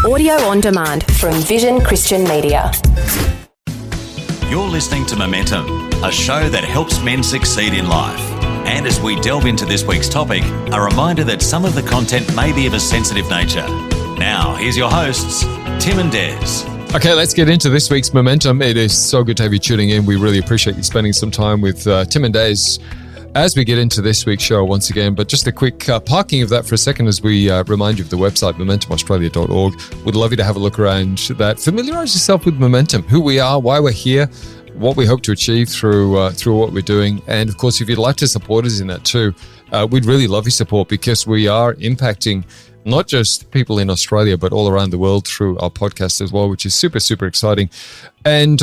Audio on demand from Vision Christian Media. You're listening to Momentum, a show that helps men succeed in life. And as we delve into this week's topic, a reminder that some of the content may be of a sensitive nature. Now, here's your hosts, Tim and Des. Okay, let's get into this week's Momentum. It is so good to have you tuning in. We really appreciate you spending some time with Tim and Des as we get into this week's show once again. But just a quick parking of that for a second as we remind you of the website, momentumaustralia.org. We'd love you to have a look around that. Familiarize yourself with Momentum, who we are, why we're here, what we hope to achieve through what we're doing. And of course, if you'd like to support us in that too, we'd really love your support because we are impacting not just people in Australia, but all around the world through our podcast as well, which is super, super exciting. And,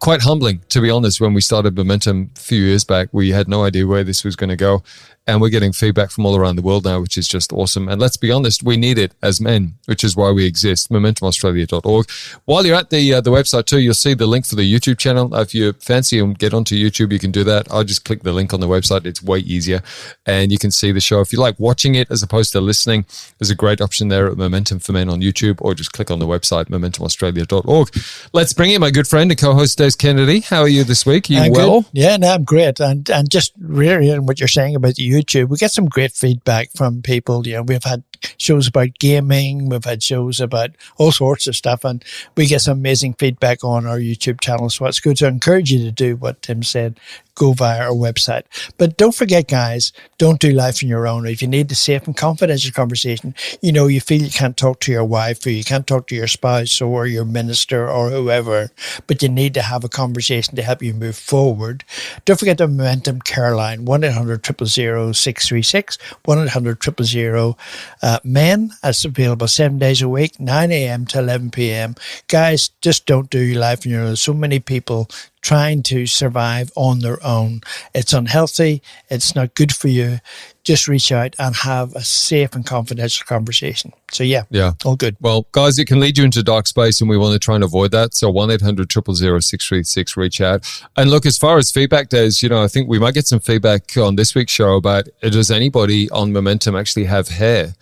quite humbling, to be honest. When we started Momentum a few years back, we had no idea where this was going to go. And we're getting feedback from all around the world now, which is just awesome. And let's be honest, we need it as men, which is why we exist, momentumaustralia.org. While you're at the website too, you'll see the link for the YouTube channel. If you fancy and get onto YouTube, you can do that. I'll just click the link on the website. It's way easier. And you can see the show. If you like watching it as opposed to listening, there's a great option there at Momentum for Men on YouTube, or just click on the website, momentumaustralia.org. Let's bring in my good friend and co-host, Des Kennedy. How are you this week? Are you well? Good. Yeah, no, I'm great. And just really what you're saying about the YouTube, we get some great feedback from people. We've had shows about gaming, we've had shows about all sorts of stuff, and we get some amazing feedback on our YouTube channel. So it's good to encourage you to do what Tim said. Go via our website. But don't forget, guys, don't do life on your own. If you need a safe and confidential conversation, you feel you can't talk to your wife or you can't talk to your spouse or your minister or whoever, but you need to have a conversation to help you move forward. Don't forget the Momentum Care Line, 1-800-000-636, 1-800-000-MEN. That's available 7 days a week, 9 a.m. to 11 p.m. Guys, just don't do life on your own. So many people trying to survive on their own. It's unhealthy. It's not good for you. Just reach out and have a safe and confidential conversation. So yeah, all good. Well, guys, it can lead you into dark space and we want to try and avoid that. So 1-800-000-636, reach out. And look, as far as feedback goes, I think we might get some feedback on this week's show about, does anybody on Momentum actually have hair?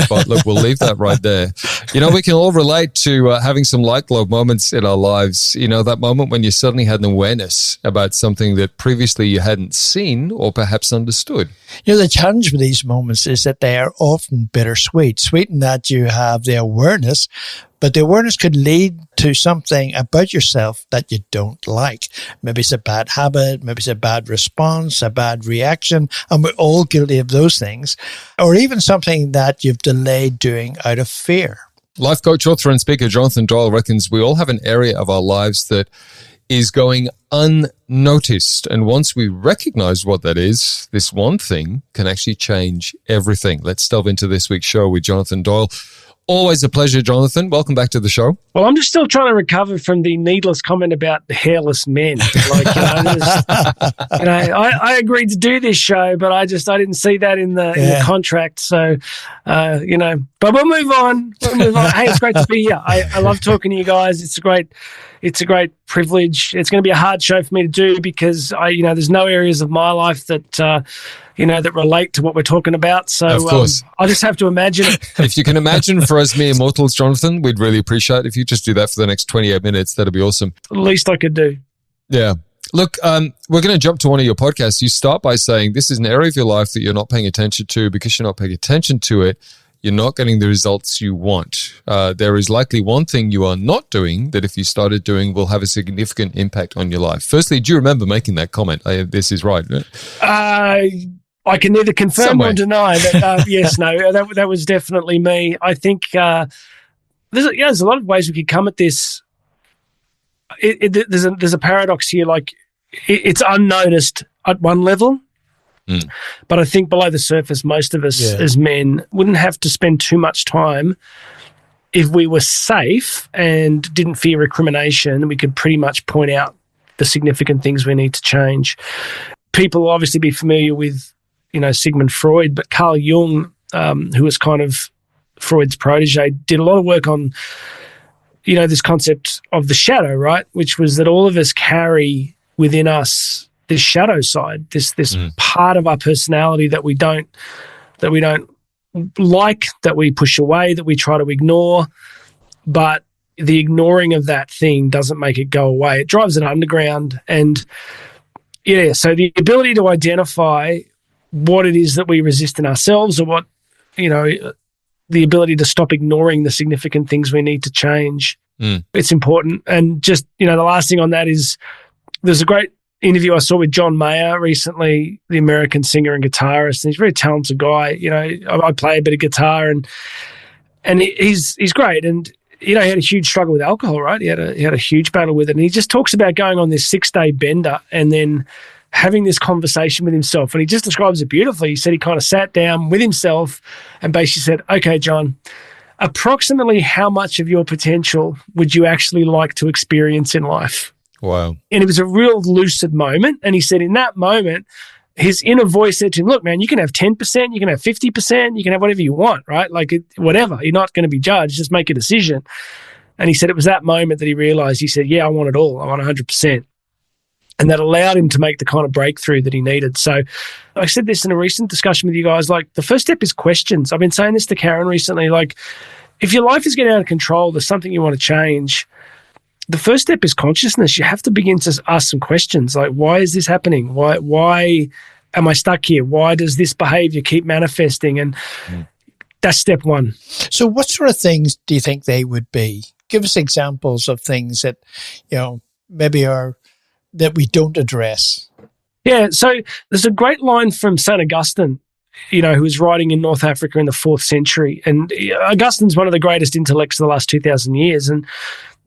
But look, we'll leave that right there. We can all relate to having some light bulb moments in our lives. That moment when you suddenly had an awareness about something that previously you hadn't seen or perhaps understood. The challenge with these moments is that they are often bittersweet. Sweet in that you have the awareness, but the awareness could lead to something about yourself that you don't like. Maybe it's a bad habit, maybe it's a bad response, a bad reaction, and we're all guilty of those things. Or even something that you've delayed doing out of fear. Life coach, author, and speaker Jonathan Doyle reckons we all have an area of our lives that is going unnoticed. And once we recognize what that is, this one thing can actually change everything. Let's delve into this week's show with Jonathan Doyle. Always a pleasure, Jonathan. Welcome back to the show. Well, I'm just still trying to recover from the needless comment about the hairless men. I agreed to do this show, but I didn't see that in the contract. So, but we'll move on. Hey, it's great to be here. I love talking to you guys. It's a great privilege. It's going to be a hard show for me to do because there's no areas of my life that that relate to what we're talking about. So of course. I'll just have to imagine it. If you can imagine for us mere mortals, Jonathan, we'd really appreciate it if you just do that for the next 28 minutes. That'd be awesome. The least I could do. Yeah. Look, we're going to jump to one of your podcasts. You start by saying this is an area of your life that you're not paying attention to. Because you're not paying attention to it, you're not getting the results you want. There is likely one thing you are not doing that if you started doing will have a significant impact on your life. Firstly, do you remember making that comment? This is right. I can neither confirm or deny that. Yes, no, that was definitely me. I think there's a lot of ways we could come at this. There's a paradox here. Like it's unnoticed at one level. But I think below the surface, most of us as men wouldn't have to spend too much time if we were safe and didn't fear recrimination. We could pretty much point out the significant things we need to change. People will obviously be familiar with, Sigmund Freud, but Carl Jung, who was kind of Freud's protege, did a lot of work on, this concept of the shadow, right? Which was that all of us carry within us this shadow side, this part of our personality that we don't like, that we push away, that we try to ignore. but the ignoring of that thing doesn't make it go away. It drives it underground. And so the ability to identify what it is that we resist in ourselves, or what, the ability to stop ignoring the significant things we need to change. It's important. And just, the last thing on that is, there's a great interview I saw with John Mayer recently, the American singer and guitarist, and he's a very talented guy. I play a bit of guitar, and he's great. And he had a huge struggle with alcohol, right? He had a huge battle with it, and he just talks about going on this 6-day bender and then having this conversation with himself. And he just describes it beautifully. He said he kind of sat down with himself and basically said, "Okay, John, approximately how much of your potential would you actually like to experience in life?" Wow. And it was a real lucid moment. And he said in that moment, his inner voice said to him, "Look, man, you can have 10%, you can have 50%, you can have whatever you want, right? Whatever. You're not going to be judged. Just make a decision." And he said it was that moment that he realized, he said, "Yeah, I want it all. I want 100%. And that allowed him to make the kind of breakthrough that he needed. So I said this in a recent discussion with you guys, the first step is questions. I've been saying this to Karen recently, if your life is getting out of control, there's something you want to change, the first step is consciousness. You have to begin to ask some questions why is this happening? Why am I stuck here? Why does this behavior keep manifesting? And that's step one. So what sort of things do you think they would be? Give us examples of things that, maybe are that we don't address. Yeah, so there's a great line from St. Augustine, who was writing in North Africa in the 4th century. And Augustine's one of the greatest intellects of the last 2,000 years. And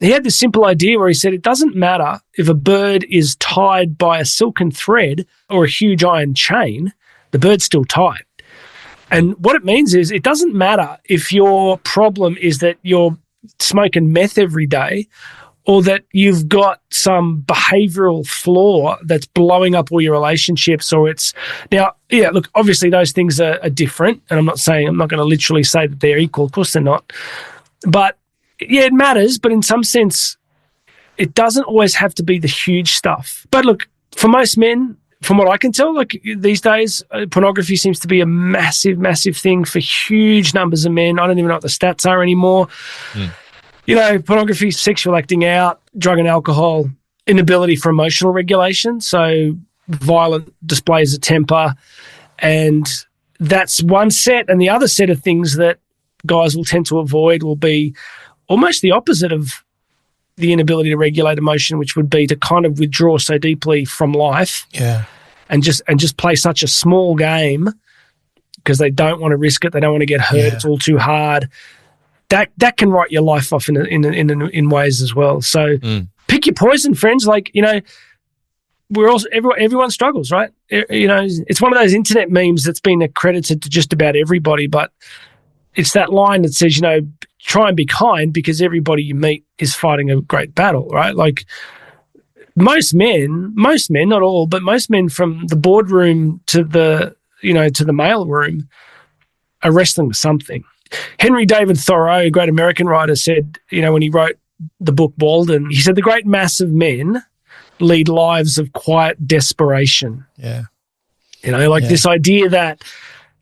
he had this simple idea where he said, it doesn't matter if a bird is tied by a silken thread or a huge iron chain, the bird's still tied. And what it means is, it doesn't matter if your problem is that you're smoking meth every day, or that you've got some behavioral flaw that's blowing up all your relationships, or it's now, look, obviously those things are different. And I'm not going to literally say that they're equal. Of course they're not. But it matters. But in some sense, it doesn't always have to be the huge stuff. But look, for most men, from what I can tell, these days, pornography seems to be a massive, massive thing for huge numbers of men. I don't even know what the stats are anymore. Pornography, sexual acting out, drug and alcohol, inability for emotional regulation, so violent displays of temper. And that's one set. And the other set of things that guys will tend to avoid will be almost the opposite of the inability to regulate emotion, which would be to kind of withdraw so deeply from life, and just play such a small game because they don't want to risk it, they don't want to get hurt, it's all too hard. That can write your life off in ways as well. So pick your poison, friends. Everyone struggles, right? It's one of those internet memes that's been accredited to just about everybody, but it's that line that says, try and be kind because everybody you meet is fighting a great battle, right? Most men, not all, but most men from the boardroom to the mail room are wrestling with something. Henry David Thoreau, a great American writer, said, when he wrote the book Walden, he said, the great mass of men lead lives of quiet desperation. Yeah. This idea that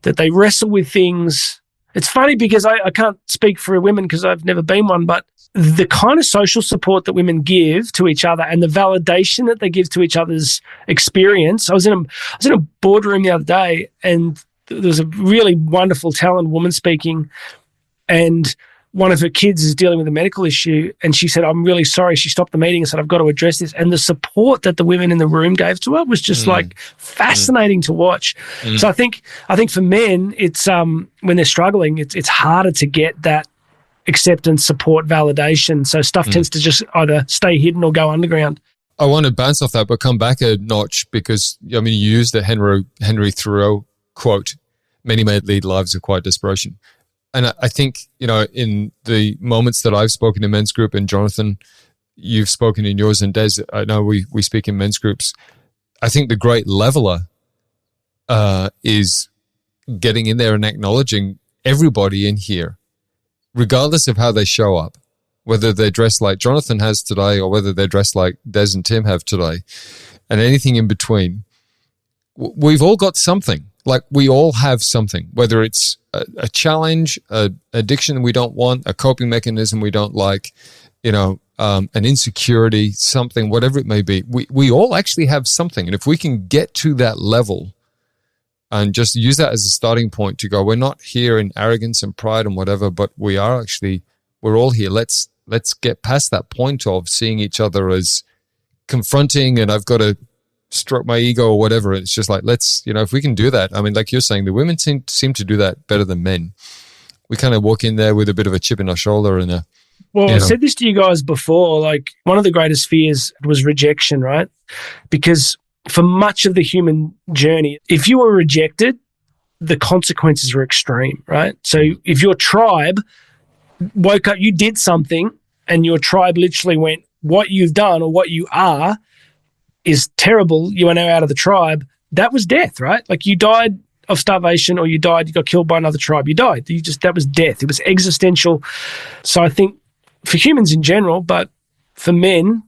they wrestle with things. It's funny because I can't speak for women because I've never been one, but the kind of social support that women give to each other and the validation that they give to each other's experience. I was in a boardroom the other day, and there was a really wonderful, talented woman speaking, and one of her kids is dealing with a medical issue, and she said, "I'm really sorry." She stopped the meeting and said, "I've got to address this." And the support that the women in the room gave to her was just fascinating to watch. So I think for men, it's when they're struggling, it's harder to get that acceptance, support, validation. So stuff tends to just either stay hidden or go underground. I want to bounce off that, but come back a notch because you used the Henry Thoreau quote, "Many may lead lives of quiet desperation." And I think, in the moments that I've spoken in men's group, and Jonathan, you've spoken in yours, and Des, I know we speak in men's groups, I think the great leveler is getting in there and acknowledging everybody in here, regardless of how they show up, whether they're dressed like Jonathan has today or whether they're dressed like Des and Tim have today, and anything in between. We've all got something. like we all have something, whether it's a challenge, an addiction we don't want, a coping mechanism we don't like, an insecurity, something, whatever it may be. We all actually have something. And if we can get to that level and just use that as a starting point to go, we're not here in arrogance and pride and whatever, but we're all here. Let's get past that point of seeing each other as confronting and I've got to stroke my ego or whatever. It's just like, if we can do that, I mean, like you're saying, the women seem to do that better than men. We kind of walk in there with a bit of a chip in our shoulder and I've said this to you guys before, like one of the greatest fears was rejection, right? Because for much of the human journey, if you were rejected, the consequences were extreme, right? So if your tribe woke up, you did something and your tribe literally went, what you've done or what you are is terrible. You are now out of the tribe. That was death, right? Like you died of starvation or you got killed by another tribe. You died. That was death. It was existential. So I think for humans in general, but for men,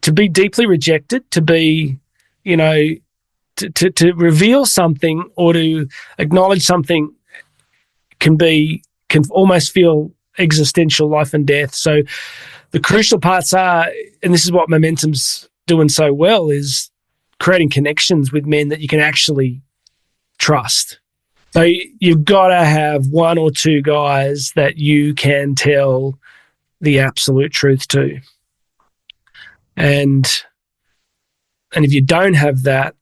to be deeply rejected, to be, to reveal something or to acknowledge something can almost feel existential, life and death. So the crucial parts are, and this is what Momentum's doing so well, is creating connections with men that you can actually trust. So you've got to have one or two guys that you can tell the absolute truth to. And if you don't have that,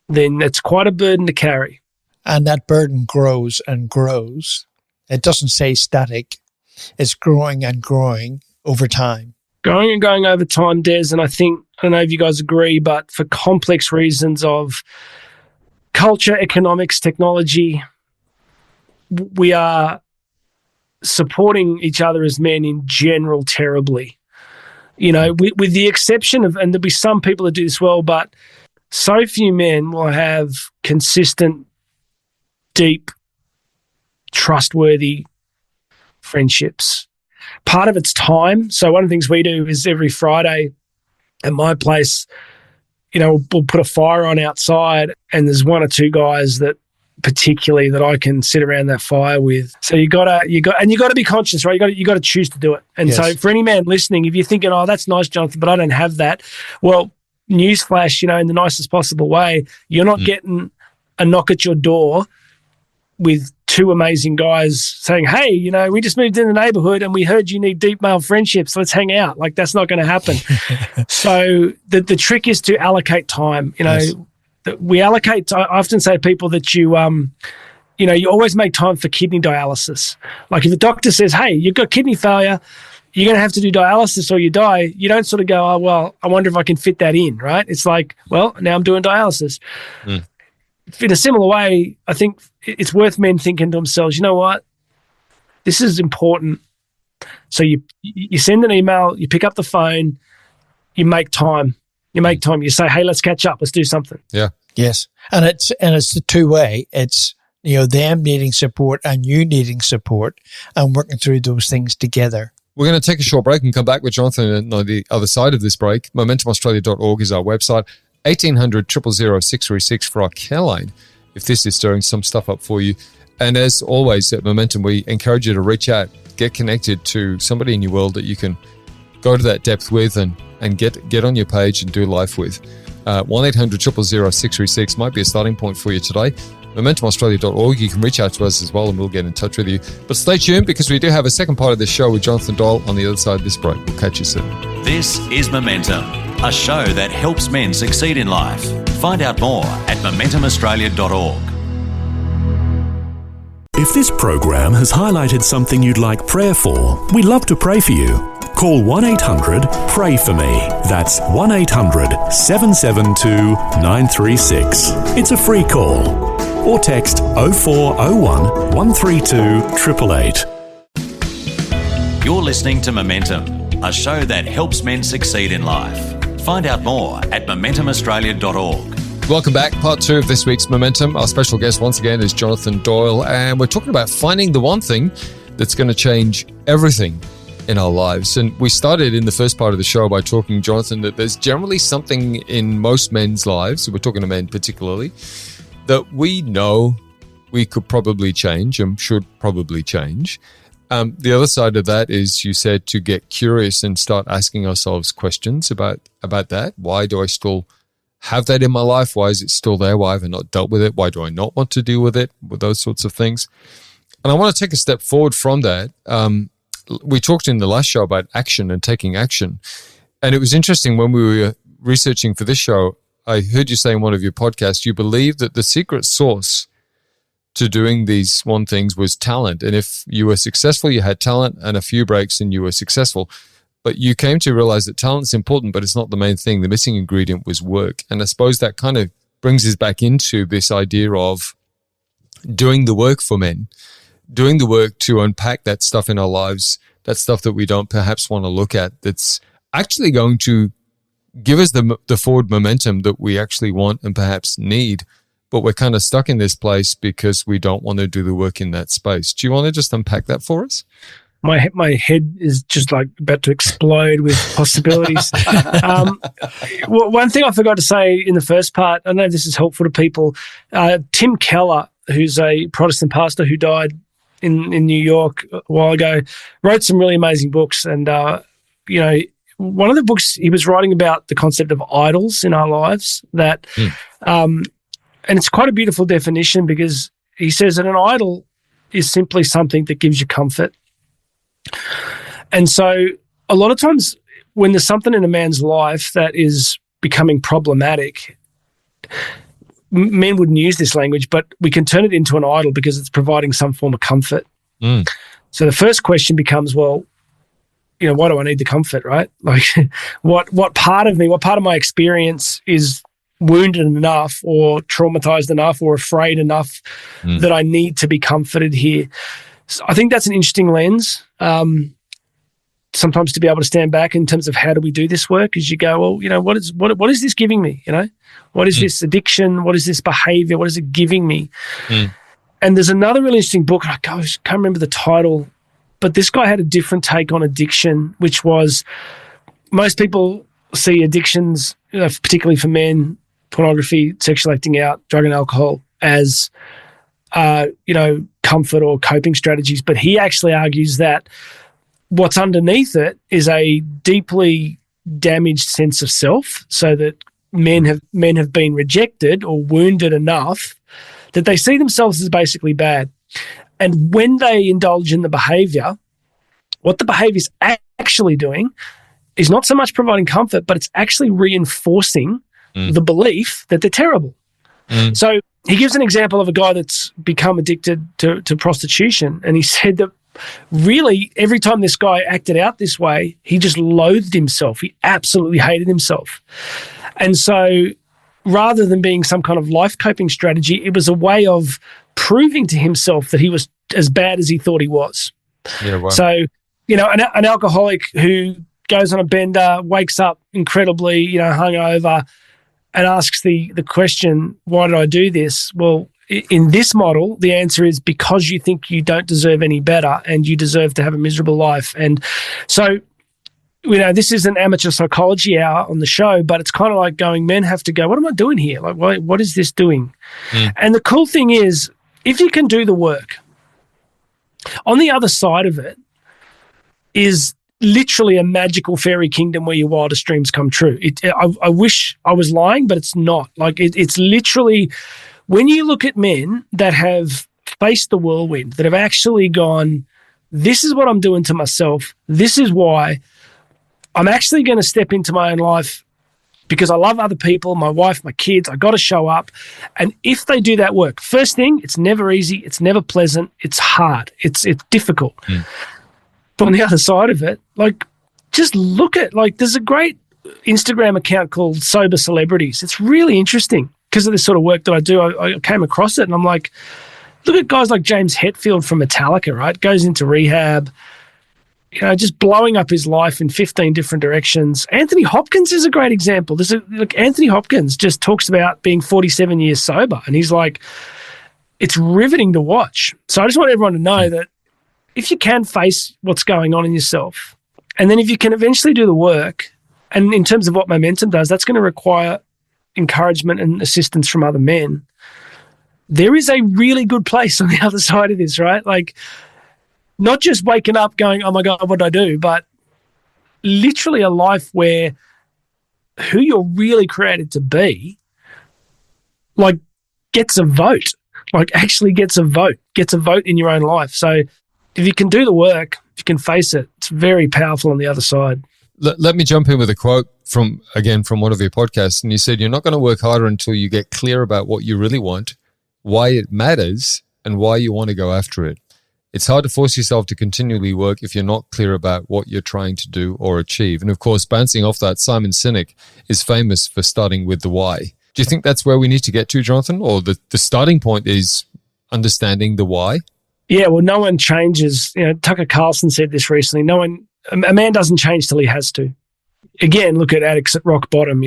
then it's quite a burden to carry. And that burden grows and grows. It doesn't stay static. It's growing and growing over time. Growing and growing over time, Des, and I don't know if you guys agree, but for complex reasons of culture, economics, technology, we are supporting each other as men in general terribly. With the exception of, and there'll be some people that do this well, but so few men will have consistent, deep, trustworthy friendships. Part of it's time. So one of the things we do is every Friday at my place, we'll put a fire on outside and there's one or two guys that particularly that I can sit around that fire with. So you got to be conscious, right? You got to choose to do it. And yes. So for any man listening, if you're thinking, oh, that's nice, Jonathan, but I don't have that. Well, newsflash, in the nicest possible way, you're not getting a knock at your door with two amazing guys saying, hey, we just moved in the neighborhood and we heard you need deep male friendships. Let's hang out. Like that's not going to happen. So the trick is to allocate time. Yes. We allocate. I often say to people that you always make time for kidney dialysis. Like if a doctor says, hey, you've got kidney failure, you're going to have to do dialysis or you die, you don't sort of go, oh, well, I wonder if I can fit that in, right? It's like, well, now I'm doing dialysis. In a similar way, I think it's worth men thinking to themselves, you know what? This is important. So you send an email, you pick up the phone, you make time. You say, hey, let's catch up. Let's do something. Yeah. Yes. And it's the two-way. It's, them needing support and you needing support and working through those things together. We're going to take a short break and come back with Jonathan on the other side of this break. MomentumAustralia.org is our website. 1800 000 636 for our care line if this is stirring some stuff up for you. And as always at Momentum, we encourage you to reach out, get connected to somebody in your world that you can go to that depth with and get on your page and do life with. 1-800 000 636 might be a starting point for you today. MomentumAustralia.org. You can reach out to us as well and we'll get in touch with you. But stay tuned because we do have a second part of this show with Jonathan Doyle on the other side of this break. We'll catch you soon. This is Momentum, a show that helps men succeed in life. Find out more at MomentumAustralia.org. If this program has highlighted something you'd like prayer for, we'd love to pray for you. Call 1-800-PRAY-FOR-ME. That's 1-800-772-936. It's a free call. Or text 0401 132 888. You're listening to Momentum, a show that helps men succeed in life. Find out more at MomentumAustralia.org. Welcome back. Part 2 of this week's Momentum. Our special guest once again is Jonathan Doyle, and we're talking about finding the one thing that's going to change everything in our lives. And we started in the first part of the show by talking, Jonathan, that there's generally something in most men's lives, so we're talking to men particularly, that we know we could probably change and should probably change. The other side of that is, you said, to get curious and start asking ourselves questions about that. Why do I still have that in my life? Why is it still there? Why have I not dealt with it? Why do I not want to deal with it? With those sorts of things. And I want to take a step forward from that. We talked in the last show about action and taking action. And it was interesting when we were researching for this show, I heard you say in one of your podcasts, you believe that the secret sauce to doing these one things was talent. And if you were successful, you had talent and a few breaks and you were successful. But you came to realize that talent's important, but it's not the main thing. The missing ingredient was work. And I suppose that kind of brings us back into this idea of doing the work for men, doing the work to unpack that stuff in our lives, that stuff that we don't perhaps want to look at, that's actually going to give us the forward momentum that we actually want and perhaps need. But we're kind of stuck in this place because we don't want to do the work in that space. Do you want to just unpack that for us? My head is just like about to explode with possibilities. One thing I forgot to say in the first part, I know this is helpful to people. Tim Keller, who's a Protestant pastor who died in New York a while ago, wrote some really amazing books. And, one of the books he was writing about the concept of idols in our lives that, and it's quite a beautiful definition, because he says that an idol is simply something that gives you comfort. And so a lot of times when there's something in a man's life that is becoming problematic, men wouldn't use this language, but we can turn it into an idol because it's providing some form of comfort. So the first question becomes, well, why do I need the comfort, right? Like what part of my experience is wounded enough or traumatized enough or afraid enough that I need to be comforted here? So I think that's an interesting lens. Sometimes to be able to stand back in terms of how do we do this work, as you go, well, what is this giving me? What is this addiction? What is this behavior? What is it giving me? And there's another really interesting book. I can't remember the title, but this guy had a different take on addiction, which was, most people see addictions, particularly for men, pornography, sexual acting out, drug and alcohol, as comfort or coping strategies. But he actually argues that what's underneath it is a deeply damaged sense of self, so that men have been rejected or wounded enough that they see themselves as basically bad. And when they indulge in the behavior, what the behavior is actually doing is not so much providing comfort, but it's actually reinforcing the belief that they're terrible. So he gives an example of a guy that's become addicted to prostitution, and he said that really every time this guy acted out this way, he just loathed himself. He absolutely hated himself. And so rather than being some kind of life coping strategy, it was a way of proving to himself that he was as bad as he thought he was. Yeah, wow. So, an alcoholic who goes on a bender, wakes up incredibly, hungover, and asks the question, why did I do this? Well, in this model, the answer is because you think you don't deserve any better and you deserve to have a miserable life. And so, this is an amateur psychology hour on the show, but it's kind of like men have to go, what am I doing here? Like, what is this doing? And the cool thing is, if you can do the work, on the other side of it is literally a magical fairy kingdom where your wildest dreams come true. I wish I was lying, but it's not. Like it's literally, when you look at men that have faced the whirlwind, that have actually gone, this is what I'm doing to myself. This is why I'm actually going to step into my own life because I love other people, my wife, my kids. I got to show up. And if they do that work, first thing, it's never easy. It's never pleasant. It's hard. It's difficult. But on the other side of it, just look at, there's a great Instagram account called Sober Celebrities. It's really interesting because of this sort of work that I do. I came across it and I'm like, look at guys like James Hetfield from Metallica, right? Goes into rehab, just blowing up his life in 15 different directions. Anthony Hopkins is a great example. Anthony Hopkins just talks about being 47 years sober, and he's like, it's riveting to watch. So I just want everyone to know that if you can face what's going on in yourself, and then if you can eventually do the work, and in terms of what momentum does, that's going to require encouragement and assistance from other men. there is a really good place on the other side of this, right? Like, not just waking up going, oh my God, what did I do? But literally a life where who you're really created to be, like, gets a vote, like actually gets a vote in your own life. So if you can do the work, if you can face it, it's very powerful on the other side. Let me jump in with a quote from one of your podcasts. And you said, you're not going to work harder until you get clear about what you really want, why it matters, and why you want to go after it. It's hard to force yourself to continually work if you're not clear about what you're trying to do or achieve. And of course, bouncing off that, Simon Sinek is famous for starting with the why. Do you think that's where we need to get to, Jonathan? Or the starting point is understanding the why? Yeah, well, no one changes. Tucker Carlson said this recently. A man doesn't change till he has to. Again, look at addicts at rock bottom,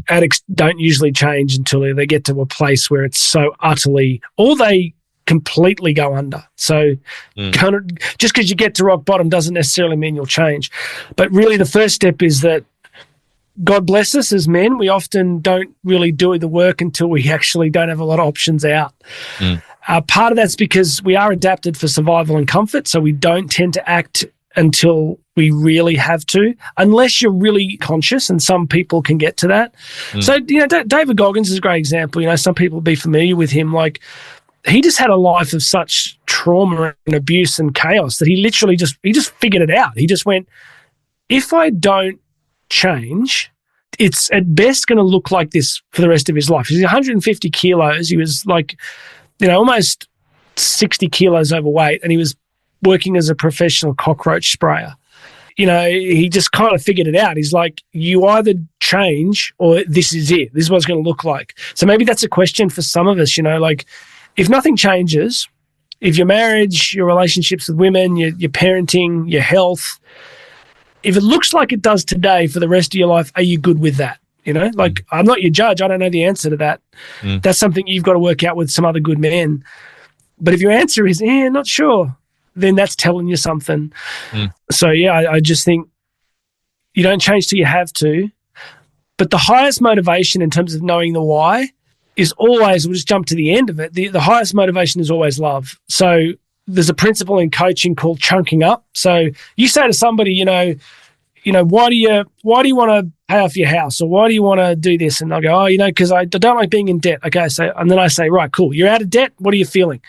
Addicts don't usually change until they get to a place where it's so utterly, or they completely go under. So just because you get to rock bottom doesn't necessarily mean you'll change. But really the first step is that God bless us as men, we often don't really do the work until we actually don't have a lot of options out. Part of that's because we are adapted for survival and comfort, so we don't tend to act until we really have to, unless you're really conscious, and some people can get to that. So, David Goggins is a great example. Some people will be familiar with him. Like, he just had a life of such trauma and abuse and chaos that he literally just figured it out. He just went, if I don't change, it's at best going to look like this for the rest of his life. He's 150 kilos. He was like, almost 60 kilos overweight, and he was working as a professional cockroach sprayer. He just kind of figured it out. He's like, you either change or this is it. This is what it's going to look like. So maybe that's a question for some of us, like, if nothing changes, if your marriage, your relationships with women, your parenting, your health, if it looks like it does today for the rest of your life, are you good with that? Like, I'm not your judge. I don't know the answer to that. That's something you've got to work out with some other good men. But if your answer is, not sure, then that's telling you something. So, I just think you don't change till you have to. But the highest motivation in terms of knowing the why is always, we'll just jump to the end of it, the highest motivation is always love. So there's a principle in coaching called chunking up. So you say to somebody, why do you want to pay off your house, or why do you want to do this? And they'll go, because I don't like being in debt. Okay, and then I say, right, cool. You're out of debt. What are you feeling?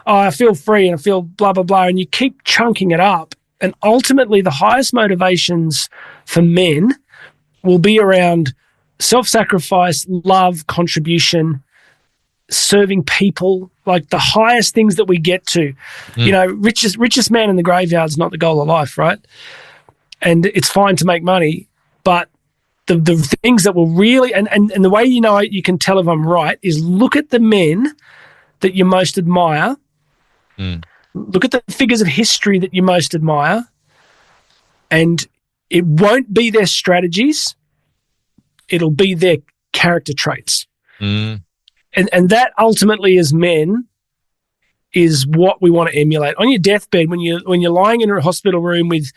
Oh, I feel free and I feel blah, blah, blah. And you keep chunking it up. And ultimately the highest motivations for men will be around self-sacrifice, love, contribution, serving people, like the highest things that we get to. Richest man in the graveyard is not the goal of life, right? And it's fine to make money, but the things that will really, and the way you can tell if I'm right is look at the men that you most admire. Look at the figures of history that you most admire, and it won't be their strategies, it'll be their character traits. And that ultimately as men is what we want to emulate. On your deathbed, when you're lying in a hospital room with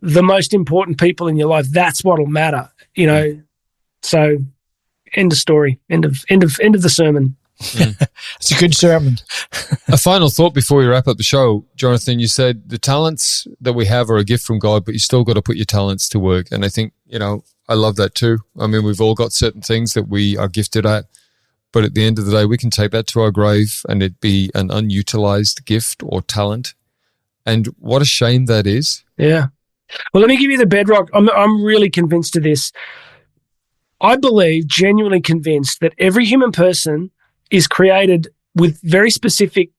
the most important people in your life, that's what'll matter, So end of story, end of the sermon. It's a good sermon. A final thought before we wrap up the show, Jonathan. You said the talents that we have are a gift from God, but you still got to put your talents to work. And I think, I love that too. I mean, we've all got certain things that we are gifted at, but at the end of the day, we can take that to our grave and it be an unutilized gift or talent. And what a shame that is. Yeah. Well, let me give you the bedrock. I'm really convinced of this. I believe, genuinely convinced, that every human person is created with very specific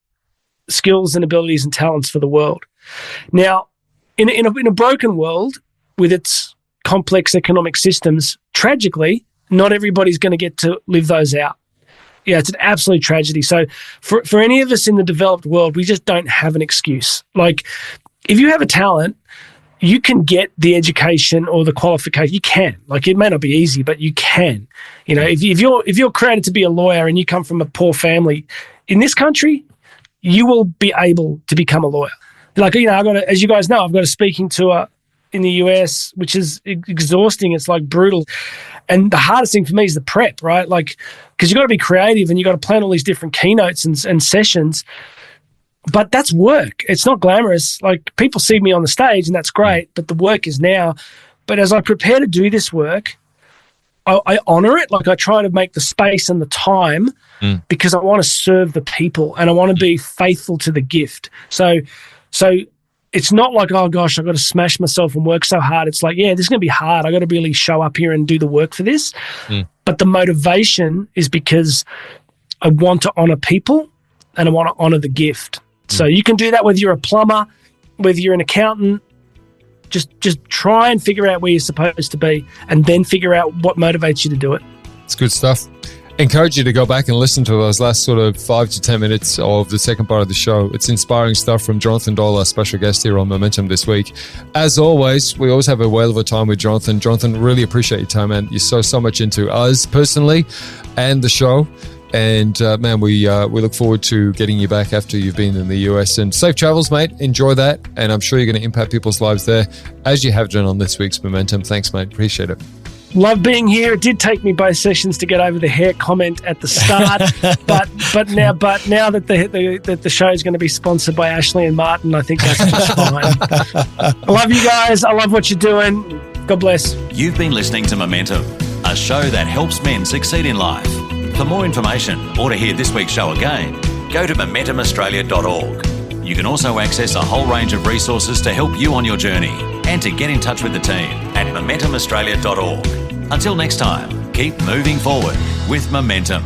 skills and abilities and talents for the world. Now, in a broken world with its complex economic systems, tragically, not everybody's going to get to live those out. Yeah, it's an absolute tragedy. So for any of us in the developed world, we just don't have an excuse. Like, if you have a talent, you can get the education or the qualification. You can. Like, it may not be easy, but you can. If you're created to be a lawyer and you come from a poor family in this country, you will be able to become a lawyer. Like, as you guys know, I've got a speaking tour in the US, which is exhausting. It's like brutal. And the hardest thing for me is the prep, right? Like, because you got to be creative and you got to plan all these different keynotes and sessions. But that's work. It's not glamorous. Like, people see me on the stage and that's great, but the work is now. But as I prepare to do this work, I honor it. Like, I try to make the space and the time because I want to serve the people and I want to be faithful to the gift. So it's not like, oh gosh, I've got to smash myself and work so hard. It's like, yeah, this is going to be hard. I got to really show up here and do the work for this. But the motivation is because I want to honor people and I want to honor the gift. So you can do that whether you're a plumber, whether you're an accountant. Just try and figure out where you're supposed to be and then figure out what motivates you to do it. It's good stuff. Encourage you to go back and listen to those last sort of 5 to 10 minutes of the second part of the show. It's inspiring stuff from Jonathan Doyle, our special guest here on Momentum this week. As always, we always have a whale of a time with Jonathan. Jonathan, really appreciate your time, man. You sow so much into us personally and the show. And man, we look forward to getting you back after you've been in the US. And safe travels, mate. Enjoy that. And I'm sure you're going to impact people's lives there, as you have done on this week's Momentum. Thanks, mate. Appreciate it. Love being here. It did take me both sessions to get over the hair comment at the start, but now that the show is going to be sponsored by Ashley and Martin, I think that's just fine. I love you guys. I love what you're doing. God bless. You've been listening to Momentum, a show that helps men succeed in life. For more information or to hear this week's show again, go to MomentumAustralia.org. You can also access a whole range of resources to help you on your journey and to get in touch with the team at MomentumAustralia.org. Until next time, keep moving forward with Momentum.